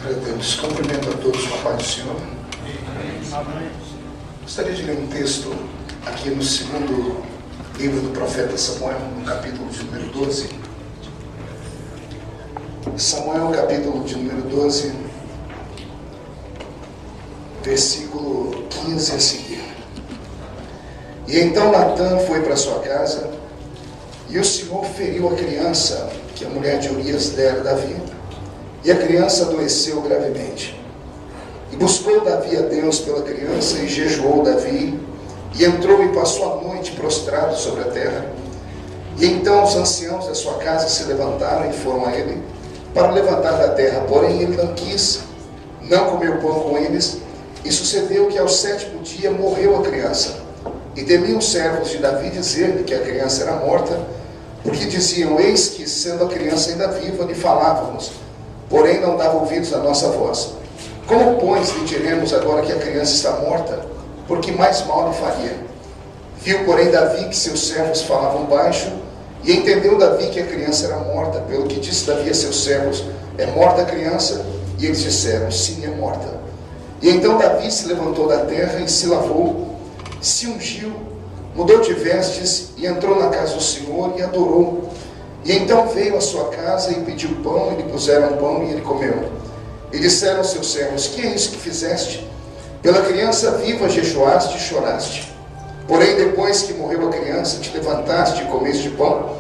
Glória a Deus. Cumprimento a todos com a paz do Senhor. Gostaria de ler um texto aqui no segundo livro do profeta Samuel, no capítulo de número 12. Samuel, capítulo de número 12, versículo 15 a seguir. E então Natã foi para sua casa, e o Senhor feriu a criança que a mulher de Urias dera a Davi, e a criança adoeceu gravemente. E buscou Davi a Deus pela criança, e jejuou Davi, e entrou e passou a noite prostrado sobre a terra. E então os anciãos da sua casa se levantaram e foram a ele, para o levantar da terra. Porém ele não quis, não comeu pão com eles, e sucedeu que ao 7º dia morreu a criança. E temiam os servos de Davi dizer-lhe que a criança era morta, porque diziam: eis que, sendo a criança ainda viva, lhe falávamos, porém não dava ouvidos à nossa voz. Como, pois, lhe diremos agora que a criança está morta? Porque mais mal lhe faria. Viu, porém, Davi que seus servos falavam baixo, e entendeu Davi que a criança era morta, pelo que disse Davi a seus servos: é morta a criança? E eles disseram: sim, é morta. E então Davi se levantou da terra e se lavou, se ungiu, mudou de vestes e entrou na casa do Senhor e adorou. E então veio à sua casa e pediu pão, e lhe puseram pão e ele comeu. E disseram aos seus servos: que é isso que fizeste? Pela criança viva jejuaste e choraste. Porém, depois que morreu a criança, te levantaste e comeste pão.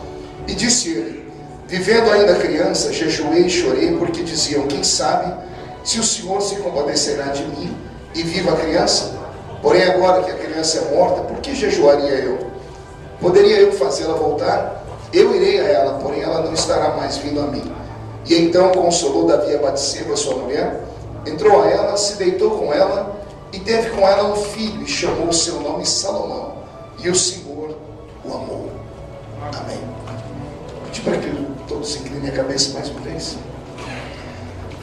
E disse ele: vivendo ainda a criança, jejuei e chorei, porque diziam: quem sabe se o Senhor se compadecerá de mim e viva a criança? Porém, agora que a criança é morta, por que jejuaria eu? Poderia eu fazê-la voltar? Eu irei a ela, porém ela não estará mais vindo a mim. E então consolou Davi a Batseba, sua mulher, entrou a ela, se deitou com ela, e teve com ela um filho, e chamou o seu nome Salomão. E o Senhor o amou. Amém. Pedir para que todos inclinem a cabeça mais uma vez.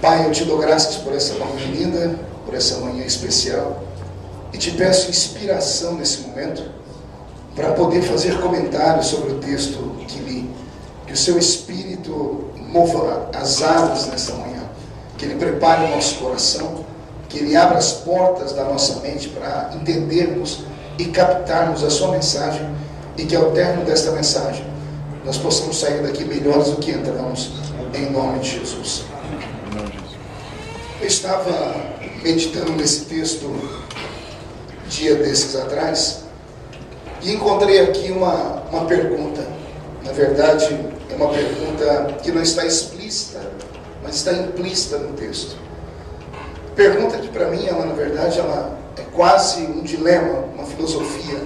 Pai, eu te dou graças por essa manhã linda, por essa manhã especial, e te peço inspiração nesse momento, para poder fazer comentários sobre o texto que li. Que o seu Espírito mova as águas nesta manhã, que ele prepare o nosso coração, que ele abra as portas da nossa mente para entendermos e captarmos a sua mensagem, e que ao término desta mensagem nós possamos sair daqui melhores do que entramos, em nome de Jesus. Eu estava meditando nesse texto dia desses atrás, e encontrei aqui uma pergunta. Na verdade, é uma pergunta que não está explícita, mas está implícita no texto. Pergunta que, para mim, ela, na verdade, ela é quase um dilema, uma filosofia,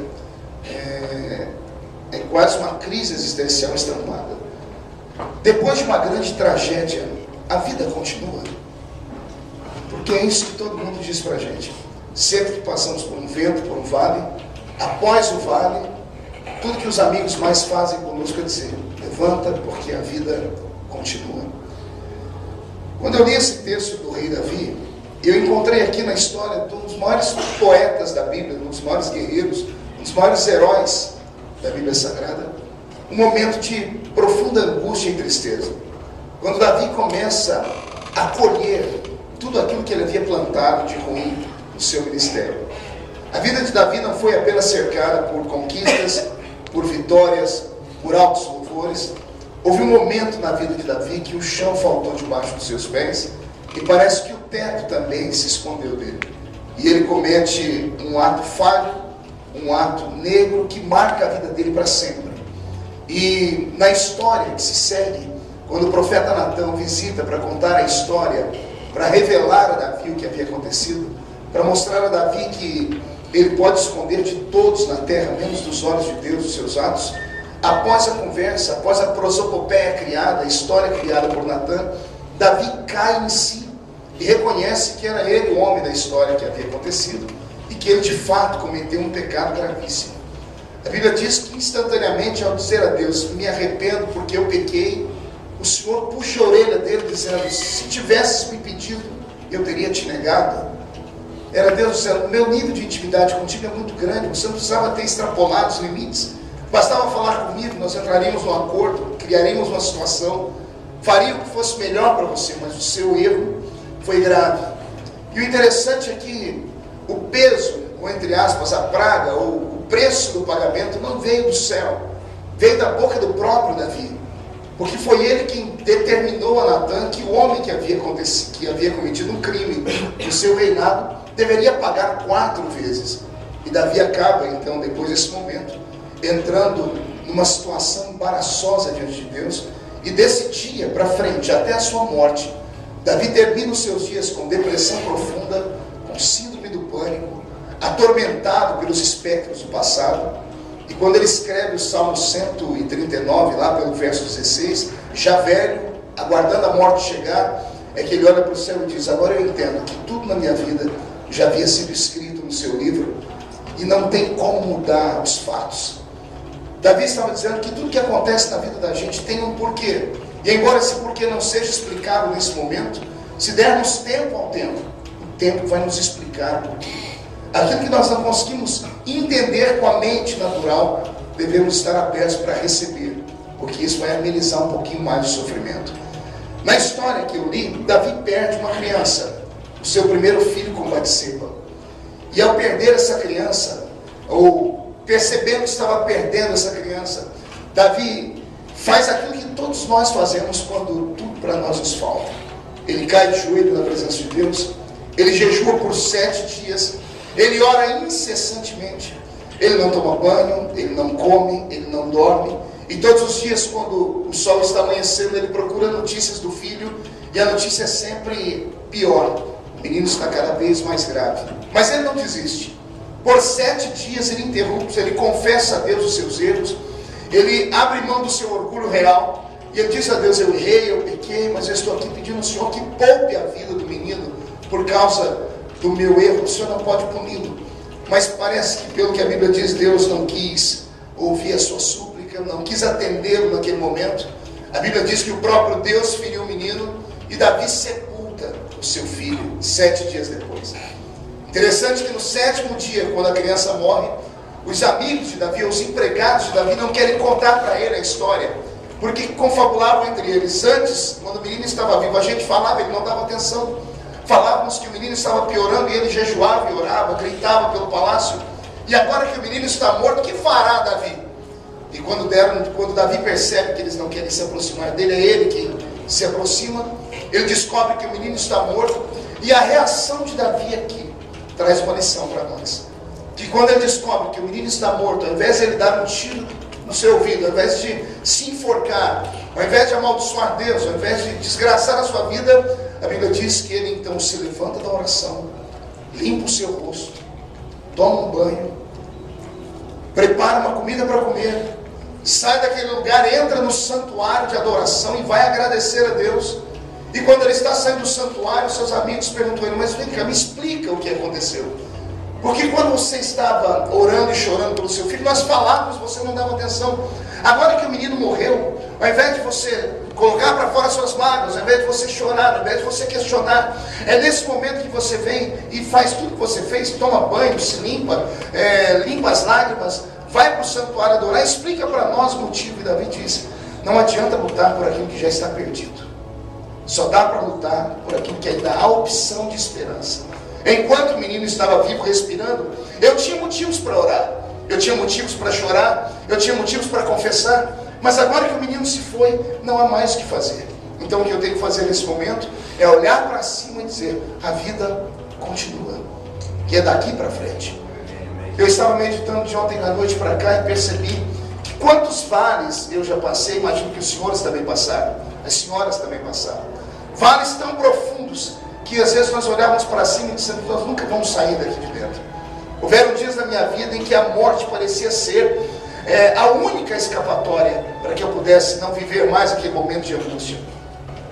é quase uma crise existencial estampada. Depois de uma grande tragédia, a vida continua? Porque é isso que todo mundo diz para a gente. Sempre que passamos por um vento, por um vale, após o vale, tudo que os amigos mais fazem conosco é dizer: levanta, porque a vida continua. Quando eu li esse texto do rei Davi, eu encontrei aqui na história de um dos maiores poetas da Bíblia, um dos maiores guerreiros, um dos maiores heróis da Bíblia Sagrada, um momento de profunda angústia e tristeza. Quando Davi começa a colher tudo aquilo que ele havia plantado de ruim no seu ministério. A vida de Davi não foi apenas cercada por conquistas, por vitórias, por altos louvores. Houve um momento na vida de Davi que o chão faltou debaixo dos seus pés, e parece que o teto também se escondeu dele. E ele comete um ato falho, um ato negro que marca a vida dele para sempre. E na história que se segue, quando o profeta Natã visita para contar a história, para revelar a Davi o que havia acontecido, para mostrar a Davi que ele pode esconder de todos na terra, menos dos olhos de Deus, os seus atos. Após a conversa, após a prosopopeia criada, a história criada por Natã, Davi cai em si e reconhece que era ele o homem da história que havia acontecido, e que ele de fato cometeu um pecado gravíssimo. A Bíblia diz que instantaneamente, ao dizer a Deus: me arrependo porque eu pequei, o Senhor puxa a orelha dele dizendo: se tivesses me pedido, eu teria te negado. Era Deus dizendo: o meu nível de intimidade contigo é muito grande, você não precisava ter extrapolado os limites, bastava falar comigo, nós entraríamos num acordo, criaríamos uma situação, faria o que fosse melhor para você, mas o seu erro foi grave. E o interessante é que o peso, ou entre aspas, a praga, ou o preço do pagamento não veio do céu, veio da boca do próprio Davi. Porque foi ele quem determinou a Natã que o homem que havia cometido um crime no seu reinado deveria pagar 4 vezes. E Davi acaba, então, depois desse momento, entrando numa situação embaraçosa diante de Deus. E desse dia para frente, até a sua morte, Davi termina os seus dias com depressão profunda, com síndrome do pânico, atormentado pelos espectros do passado. E quando ele escreve o Salmo 139, lá pelo verso 16, já velho, aguardando a morte chegar, é que ele olha para o céu e diz: agora eu entendo que tudo na minha vida já havia sido escrito no seu livro e não tem como mudar os fatos. Davi estava dizendo que tudo que acontece na vida da gente tem um porquê. E embora esse porquê não seja explicado nesse momento, se dermos tempo ao tempo, o tempo vai nos explicar o porquê. Aquilo que nós não conseguimos entender com a mente natural, devemos estar abertos para receber, porque isso vai amenizar um pouquinho mais o sofrimento. Na história que eu li, Davi perde uma criança, o seu primeiro filho com Batseba. E ao perder essa criança, ou percebendo que estava perdendo essa criança, Davi faz aquilo que todos nós fazemos quando tudo para nós nos falta. Ele cai de joelho na presença de Deus, ele jejua por 7 dias, ele ora incessantemente, ele não toma banho, ele não come, ele não dorme, e todos os dias quando o sol está amanhecendo, ele procura notícias do filho, e a notícia é sempre pior, o menino está cada vez mais grave, mas ele não desiste. Por 7 dias ele interrompe, ele confessa a Deus os seus erros, ele abre mão do seu orgulho real, e ele diz a Deus: eu errei, eu pequei, mas eu estou aqui pedindo ao Senhor que poupe a vida do menino, por causa do meu erro, o Senhor não pode puni-lo. Mas parece que, pelo que a Bíblia diz, Deus não quis ouvir a sua súplica, não quis atendê-lo naquele momento. A Bíblia diz que o próprio Deus feriu o menino, e Davi sepulta o seu filho 7 dias depois. Interessante que no 7º dia, quando a criança morre, os amigos de Davi, os empregados de Davi, não querem contar para ele a história, porque confabulavam entre eles. Antes, quando o menino estava vivo, a gente falava, ele não dava atenção. Falávamos que o menino estava piorando, e ele jejuava e orava, gritava pelo palácio. E agora que o menino está morto, o que fará Davi? E quando Davi percebe que eles não querem se aproximar dele, é ele quem se aproxima. Ele descobre que o menino está morto, e a reação de Davi aqui traz uma lição para nós. Que quando ele descobre que o menino está morto, ao invés de ele dar um tiro no seu ouvido, ao invés de se enforcar, ao invés de amaldiçoar Deus, ao invés de desgraçar a sua vida, a Bíblia diz que ele então se levanta da oração, limpa o seu rosto, toma um banho, prepara uma comida para comer, sai daquele lugar, entra no santuário de adoração e vai agradecer a Deus. E quando ele está saindo do santuário, seus amigos perguntam a ele: mas vem cá, me explica o que aconteceu. Porque quando você estava orando e chorando pelo seu filho, nós falávamos, você não dava atenção. Agora que o menino morreu, ao invés de você colocar para fora suas mágoas, ao invés de você chorar, ao invés de você questionar, é nesse momento que você vem e faz tudo que você fez, toma banho, se limpa, limpa as lágrimas, vai para o santuário adorar, explica para nós o motivo. E Davi diz: não adianta lutar por aquilo que já está perdido, só dá para lutar por aquilo que ainda há opção de esperança. Enquanto o menino estava vivo, respirando, eu tinha motivos para orar, eu tinha motivos para chorar, eu tinha motivos para confessar, mas agora que o menino se foi, não há mais o que fazer. Então o que eu tenho que fazer nesse momento é olhar para cima e dizer: a vida continua, e é daqui para frente. Eu estava meditando de ontem à noite para cá e percebi que quantos vales eu já passei, imagino que os senhores também passaram, as senhoras também passaram, vales tão profundos, que às vezes nós olhávamos para cima e dissemos: nós nunca vamos sair daqui de dentro. Houveram dias na minha vida em que a morte parecia ser a única escapatória para que eu pudesse não viver mais aquele momento de angústia.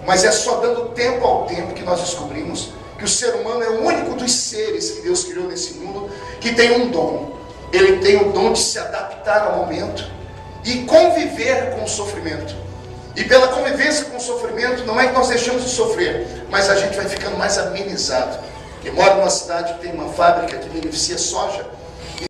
Mas é só dando tempo ao tempo que nós descobrimos que o ser humano é o único dos seres que Deus criou nesse mundo que tem um dom. Ele tem o dom de se adaptar ao momento e conviver com o sofrimento. E pela convivência com o sofrimento, não é que nós deixamos de sofrer, mas a gente vai ficando mais amenizado. Eu moro numa cidade que tem uma fábrica que beneficia soja,